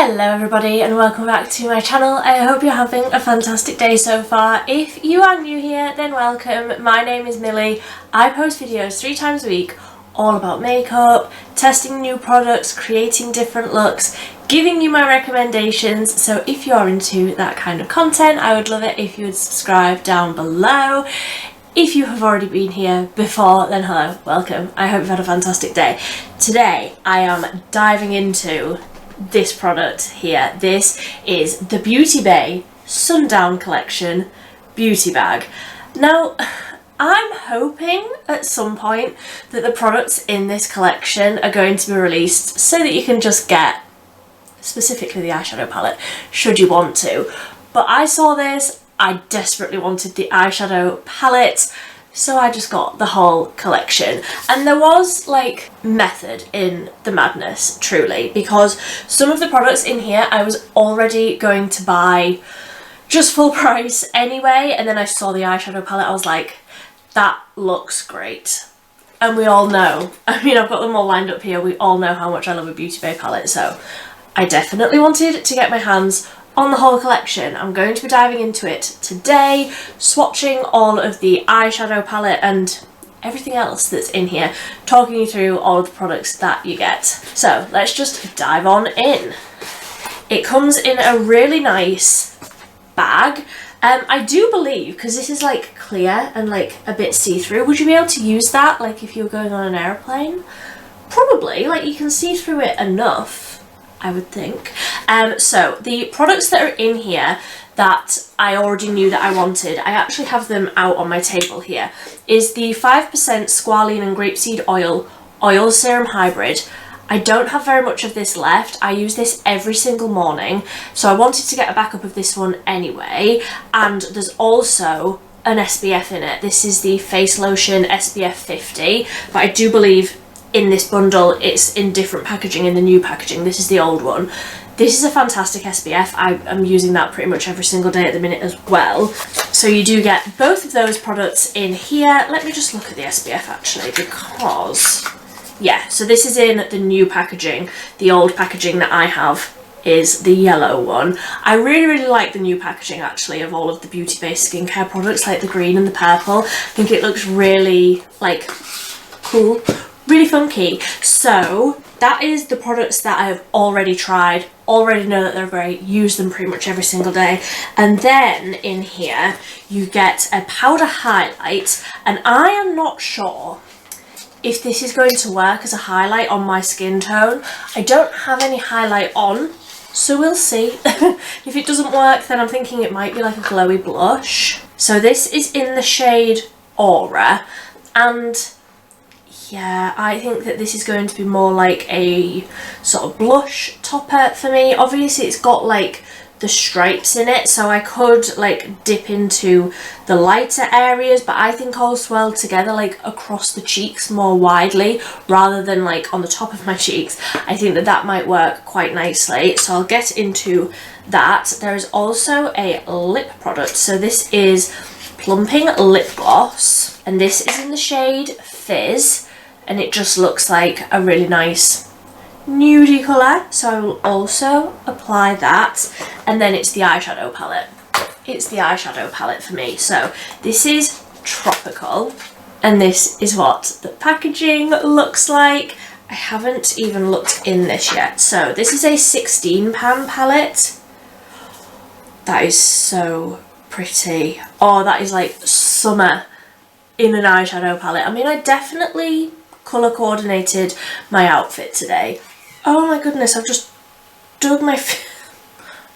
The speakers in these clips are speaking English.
Hello everybody and welcome back to my channel. I hope you're having a fantastic day so far. If you are new here, then welcome. My name is Millie. I post videos 3 times a week all about makeup, testing new products, creating different looks, giving you my recommendations. So if you're into that kind of content, I would love it if you would subscribe down below. If you have already been here before, then hello, welcome. I hope you've had a fantastic day. Today I am diving into this product here. This is the beautybay Sundown collection beauty bag. Now I'm hoping at some point that the products in this collection are going to be released so that you can just get specifically the eyeshadow palette should you want to. But I saw this, I desperately wanted the eyeshadow palette, so I just got the whole collection. And there was like method in the madness, truly, because some of the products in here I was already going to buy just full price anyway, and then I saw the eyeshadow palette, I was like, that looks great. And we all know, I mean, I've got them all lined up here, we all know how much I love a beautybay palette, so I definitely wanted to get my hands on the whole collection. I'm going to be diving into it today, swatching all of the eyeshadow palette and everything else that's in here, talking you through all of the products that you get. So let's just dive on in. It comes in a really nice bag. I do believe, because this is like clear and like a bit see-through, would you be able to use that like if you were going on an airplane? Probably, like you can see through it enough, I would think. So the products that are in here that I already knew that I wanted, I actually have them out on my table here, is the 5% squalene and grapeseed oil serum hybrid. I don't have very much of this left. I use this every single morning, so I wanted to get a backup of this one anyway. And there's also an SPF in it. This is the face lotion SPF 50, but I do believe in this bundle it's in different packaging, in the new packaging. This is the old one. This is a fantastic SPF. I'm using that pretty much every single day at the minute as well. So you do get both of those products in here. Let me just look at the SPF actually, because yeah, so this is in the new packaging. The old packaging that I have is the yellow one. I really like the new packaging actually of all of the beauty-based skincare products, like the green and the purple. I think it looks really like cool, really funky. So that is the products that I have already tried, already know that they're great, use them pretty much every single day. And then in here you get a powder highlight, and I am not sure if this is going to work as a highlight on my skin tone. I don't have any highlight on, so we'll see. If it doesn't work, then I'm thinking it might be like a glowy blush. So this is in the shade Aura, and yeah, I think that this is going to be more like a sort of blush topper for me. Obviously it's got like the stripes in it, so I could like dip into the lighter areas, but I think I'll swirl together like across the cheeks more widely rather than like on the top of my cheeks. I think that that might work quite nicely, so I'll get into that. There is also a lip product, so this is Plumping Lip Gloss, and this is in the shade Fizz, and it just looks like a really nice nudie colour, so I will also apply that. And then it's the eyeshadow palette. It's the eyeshadow palette for me. So this is Tropical, and this is what the packaging looks like. I haven't even looked in this yet. So this is a 16 pan palette. That is so pretty. Oh, that is like summer in an eyeshadow palette. I mean, I definitely colour coordinated my outfit today. Oh my goodness, I've just dug my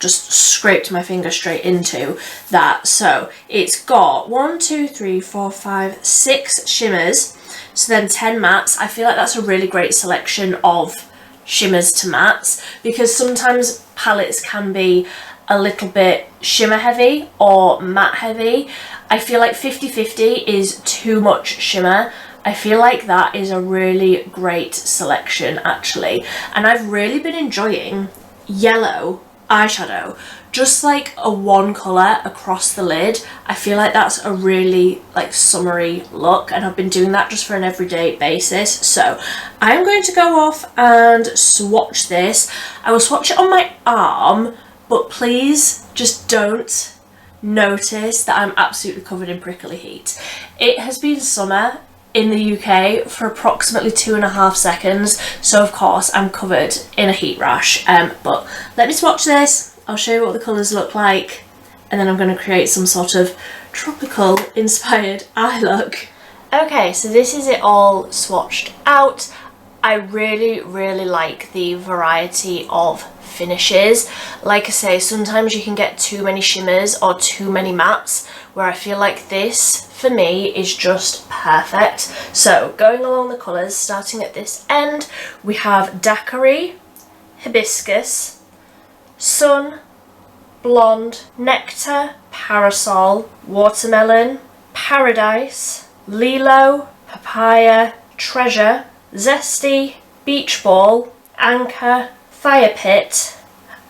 just scraped my finger straight into that. So it's got 1, 2, 3, 4, 5, 6 shimmers, so then 10 mattes. I feel like that's a really great selection of shimmers to mattes, because sometimes palettes can be a little bit shimmer heavy or matte heavy. I feel like 50-50 is too much shimmer. I feel like that is a really great selection actually, and I've really been enjoying yellow eyeshadow, just like a one colour across the lid, I feel like that's a really like summery look, and I've been doing that just for an everyday basis. So I'm going to go off and swatch this. I will swatch it on my arm, but please just don't notice that I'm absolutely covered in prickly heat. It has been summer in the UK for approximately 2.5 seconds, so of course I'm covered in a heat rash. But let me swatch this, I'll show you what the colours look like, and then I'm going to create some sort of tropical inspired eye look. Okay, so this is it all swatched out. I really like the variety of finishes. Like I say, sometimes you can get too many shimmers or too many mattes, where I feel like this for me is just perfect. So going along the colours, starting at this end, we have Daiquiri, Hibiscus, Sun, Blonde, Nectar, Parasol, Watermelon, Paradise, Lilo, Papaya, Treasure, Zesty, Beach Ball, Anchor, Fire Pit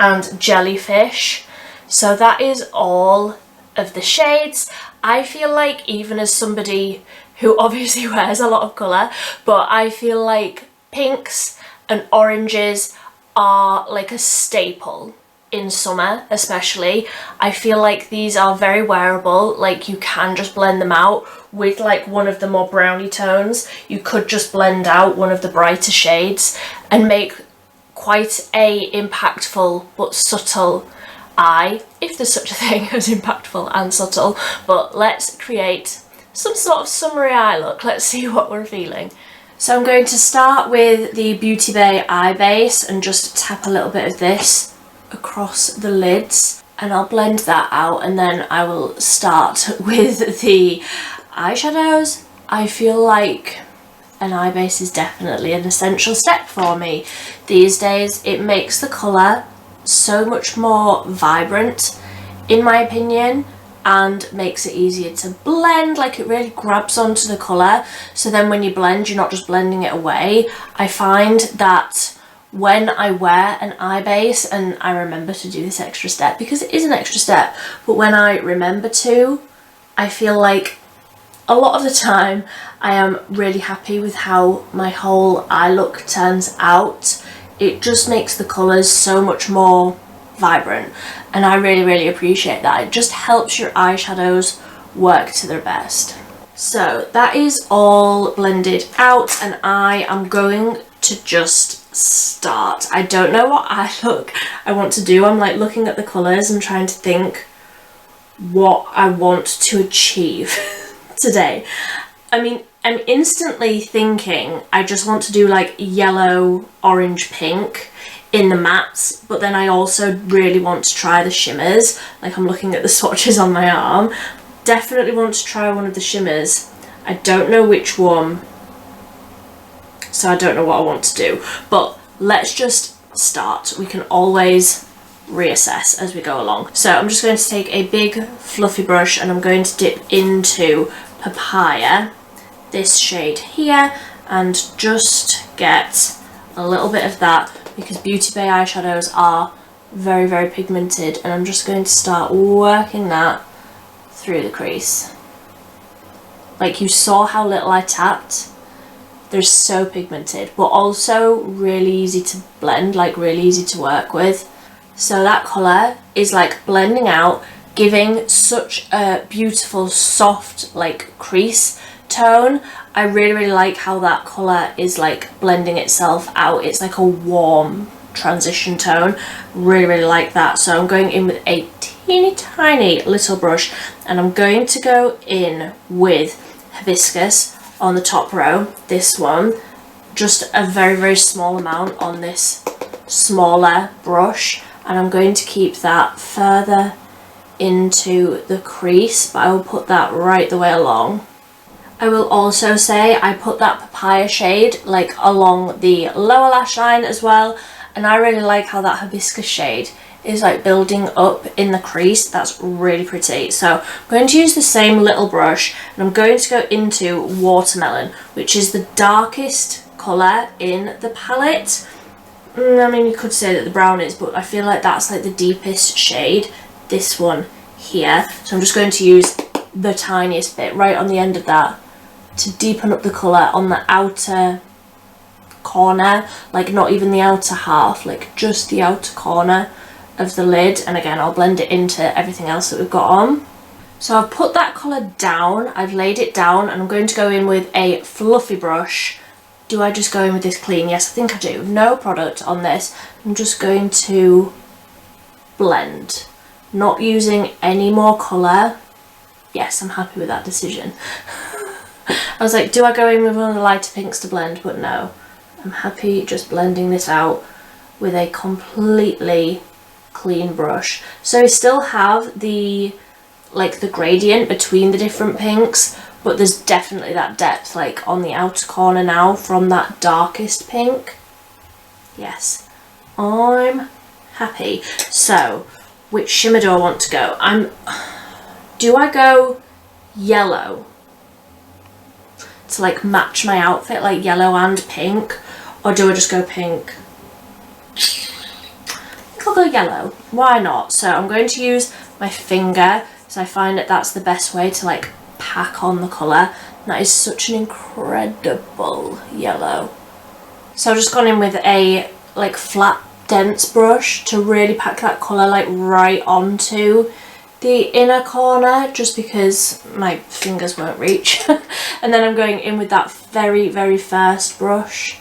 and Jellyfish. So that is all of the shades. I feel like, even as somebody who obviously wears a lot of colour, but I feel like pinks and oranges are like a staple in summer especially. I feel like these are very wearable, like you can just blend them out with like one of the more browny tones. You could just blend out one of the brighter shades and make quite a impactful but subtle eye, if there's such a thing as impactful and subtle. But let's create some sort of summery eye look. Let's see what we're feeling. So I'm going to start with the beautybay eye base and just tap a little bit of this across the lids, and I'll blend that out, and then I will start with the eyeshadows. I feel like an eye base is definitely an essential step for me these days. It makes the colour so much more vibrant in my opinion, and makes it easier to blend. Like, it really grabs onto the colour, so then when you blend, you're not just blending it away. I find that when I wear an eye base, and I remember to do this extra step because it is an extra step, but when I remember to, I feel like a lot of the time I am really happy with how my whole eye look turns out. It just makes the colours so much more vibrant, and I really appreciate that. It just helps your eyeshadows work to their best. So that is all blended out, and I am going to just start. I don't know what eye look I want to do. I'm like looking at the colours and trying to think what I want to achieve today. I mean, I'm instantly thinking I just want to do like yellow, orange, pink in the mattes, but then I also really want to try the shimmers. Like, I'm looking at the swatches on my arm. Definitely want to try one of the shimmers. I don't know which one, so I don't know what I want to do, but let's just start. We can always reassess as we go along. So I'm just going to take a big fluffy brush, and I'm going to dip into Papaya, this shade here, and just get a little bit of that, because beautybay eyeshadows are very pigmented, and I'm just going to start working that through the crease. Like, you saw how little I tapped. They're so pigmented, but also really easy to blend, like really easy to work with. So that colour is like blending out, giving such a beautiful soft like crease tone. I really like how that colour is like blending itself out. It's like a warm transition tone. Really like that. So I'm going in with a teeny tiny little brush, and I'm going to go in with Hibiscus on the top row, this one, just a very small amount on this smaller brush, and I'm going to keep that further into the crease, but I will put that right the way along. I will also say I put that Papaya shade like along the lower lash line as well, and I really like how that Hibiscus shade is like building up in the crease. That's really pretty. So I'm going to use the same little brush, and I'm going to go into Watermelon, which is the darkest colour in the palette. I mean, you could say that the brown is, but I feel like that's like the deepest shade, this one here. So I'm just going to use the tiniest bit right on the end of that to deepen up the colour on the outer corner, like not even the outer half, like just the outer corner of the lid. And again, I'll blend it into everything else that we've got on. So I've put that colour down, I've laid it down, and I'm going to go in with a fluffy brush. Do I just go in with this clean? Yes, I think I do. No product on this. I'm just going to blend, not using any more colour. Yes, I'm happy with that decision. I was like, do I go in with one of the lighter pinks to blend? But no, I'm happy just blending this out with a completely clean brush. So I still have the gradient between the different pinks, but there's definitely that depth like on the outer corner now from that darkest pink. Yes, I'm happy. So which shimmer do I want to go? Do I go yellow to like match my outfit, like yellow and pink, or do I just go pink? I think I'll go yellow. Why not? So I'm going to use my finger, so I find that that's the best way to like pack on the colour. That is such an incredible yellow. So I've just gone in with a like flat dense brush to really pack that colour like right onto the inner corner, just because my fingers won't reach. And then I'm going in with that very first brush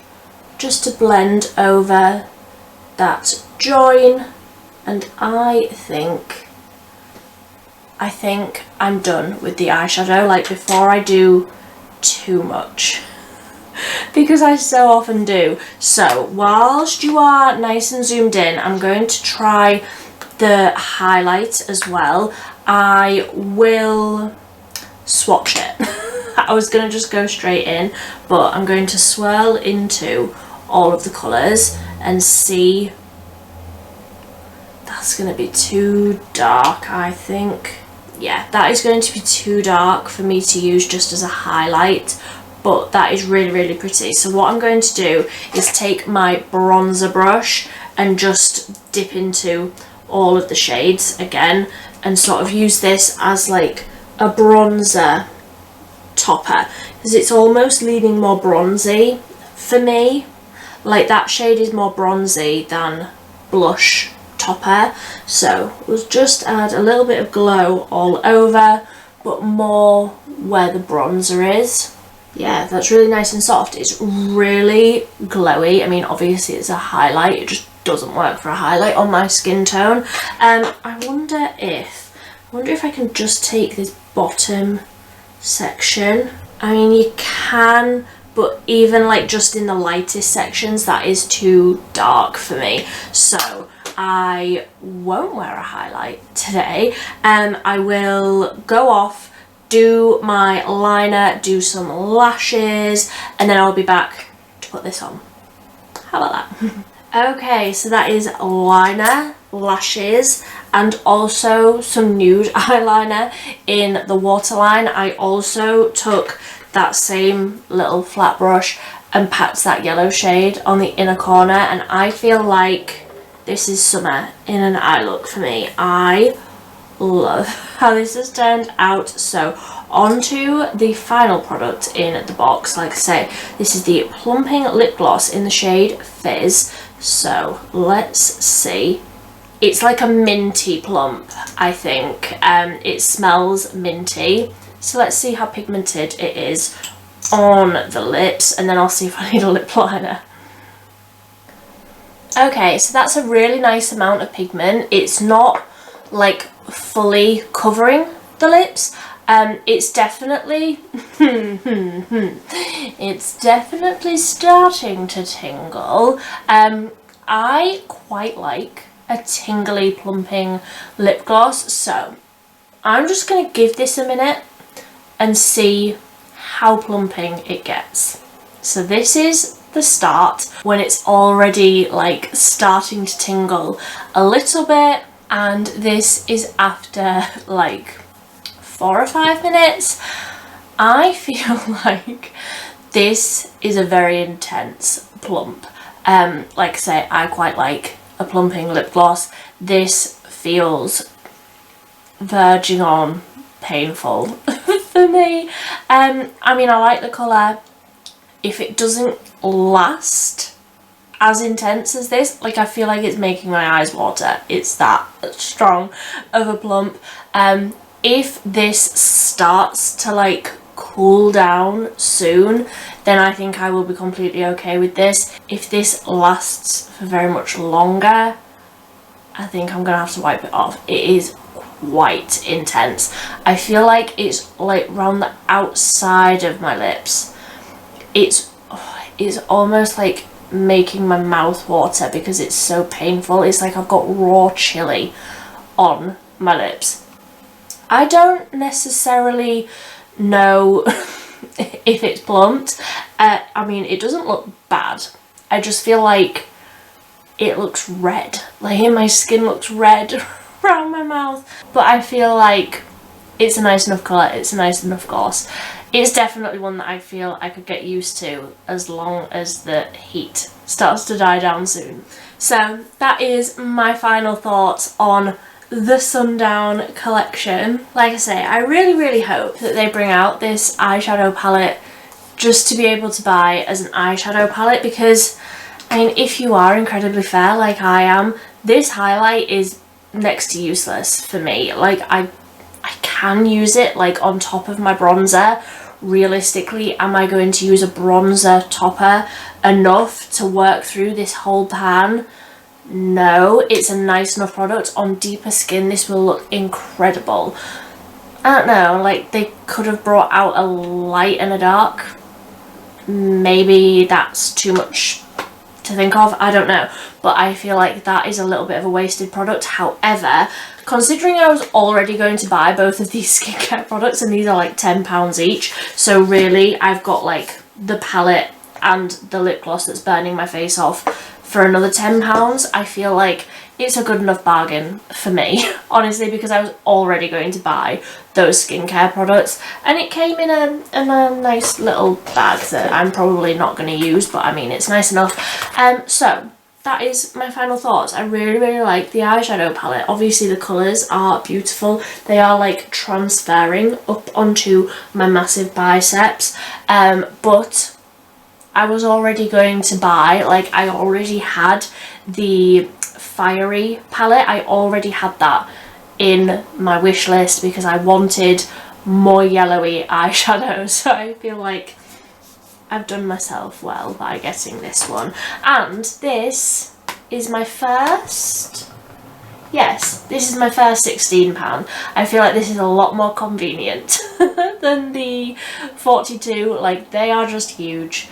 just to blend over that join, and I think I'm done with the eyeshadow, like before I do too much, because I so often do. So whilst you are nice and zoomed in, I'm going to try the highlight as well. I will swatch it. I was going to just go straight in, but I'm going to swirl into all of the colours and see. That's going to be too dark, I think. Yeah, that is going to be too dark for me to use just as a highlight, but that is really pretty. So what I'm going to do is take my bronzer brush and just dip into all of the shades again and sort of use this as like a bronzer topper, because it's almost leaning more bronzy for me. Like that shade is more bronzy than blush topper, so we'll just add a little bit of glow all over, but more where the bronzer is. Yeah, that's really nice and soft. It's really glowy. I mean, obviously it's a highlight, it just doesn't work for a highlight on my skin tone. I wonder if I can just take this bottom section. I mean, you can, but even like just in the lightest sections, that is too dark for me. So I won't wear a highlight today. I will go off, do my liner, do some lashes, and then I'll be back to put this on. How about that? Okay, so that is liner, lashes, and also some nude eyeliner in the waterline. I also took that same little flat brush and packed that yellow shade on the inner corner, and I feel like this is summer in an eye look for me. I love how this has turned out. So onto the final product in the box. Like I say, this is the Plumping Lip Gloss in the shade Fizz. So let's see. It's like a minty plump, I think. It smells minty. So let's see how pigmented it is on the lips, and then I'll see if I need a lip liner. Okay, so that's a really nice amount of pigment. It's not like fully covering the lips. It's definitely it's definitely starting to tingle. I quite like a tingly plumping lip gloss, so I'm just going to give this a minute and see how plumping it gets. So this is the start, when it's already like starting to tingle a little bit, and this is after like 4 or 5 minutes. I feel like this is a very intense plump. Like I say, I quite like a plumping lip gloss. This feels verging on painful for me. I mean, I like the colour. If it doesn't last as intense as this, like, I feel like it's making my eyes water. It's that strong of a plump. If this starts to like cool down soon, then I think I will be completely okay with this. If this lasts for very much longer, I think I'm gonna have to wipe it off. It is quite intense. I feel like it's like round the outside of my lips. It's almost like making my mouth water because it's so painful. It's like I've got raw chili on my lips. I don't necessarily know if it's plumped. I mean, it doesn't look bad. I just feel like it looks red. Like my skin looks red around my mouth. But I feel like it's a nice enough colour. It's a nice enough gloss. It's definitely one that I feel I could get used to as long as the heat starts to die down soon. So that is my final thoughts on the Sundown collection. Like I say, I really hope that they bring out this eyeshadow palette just to be able to buy as an eyeshadow palette, because I mean, if you are incredibly fair like I am, this highlight is next to useless for me. Like I can use it like on top of my bronzer. Realistically, am I going to use a bronzer topper enough to work through this whole pan? No. It's a nice enough product. On deeper skin this will look incredible. I don't know, like they could have brought out a light and a dark. Maybe that's too much to think of, I don't know, but I feel like that is a little bit of a wasted product. However, considering I was already going to buy both of these skincare products, and these are like £10 each, so really I've got like the palette and the lip gloss that's burning my face off for another £10, I feel like it's a good enough bargain for me, honestly, because I was already going to buy those skincare products, and it came in a nice little bag that I'm probably not going to use, but I mean, it's nice enough. So that is my final thoughts. I really like the eyeshadow palette. Obviously the colours are beautiful. They are like transferring up onto my massive biceps, but I was already going to buy, like I already had the Fiery palette. I already had that in my wish list because I wanted more yellowy eyeshadow, so I feel like I've done myself well by getting this one. And this is my first, yes, this is my first £16. I feel like this is a lot more convenient than the 42. Like, they are just huge.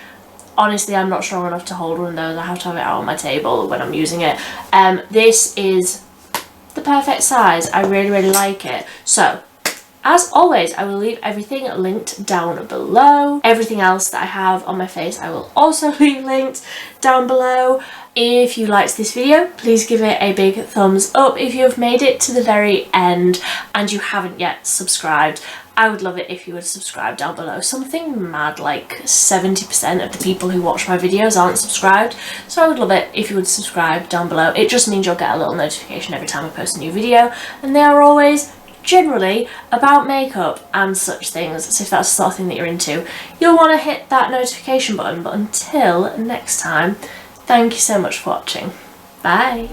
Honestly, I'm not strong enough to hold one of those. I have to have it out on my table when I'm using it. This is the perfect size. I really like it. So, as always, I will leave everything linked down below. Everything else that I have on my face I will also leave linked down below. If you liked this video, please give it a big thumbs up. If you have made it to the very end and you haven't yet subscribed, I would love it if you would subscribe down below. Something mad like 70% of the people who watch my videos aren't subscribed, so I would love it if you would subscribe down below. It just means you'll get a little notification every time I post a new video, and they are always generally about makeup and such things. So if that's the sort of thing that you're into, you'll want to hit that notification button. But until next time, thank you so much for watching. Bye!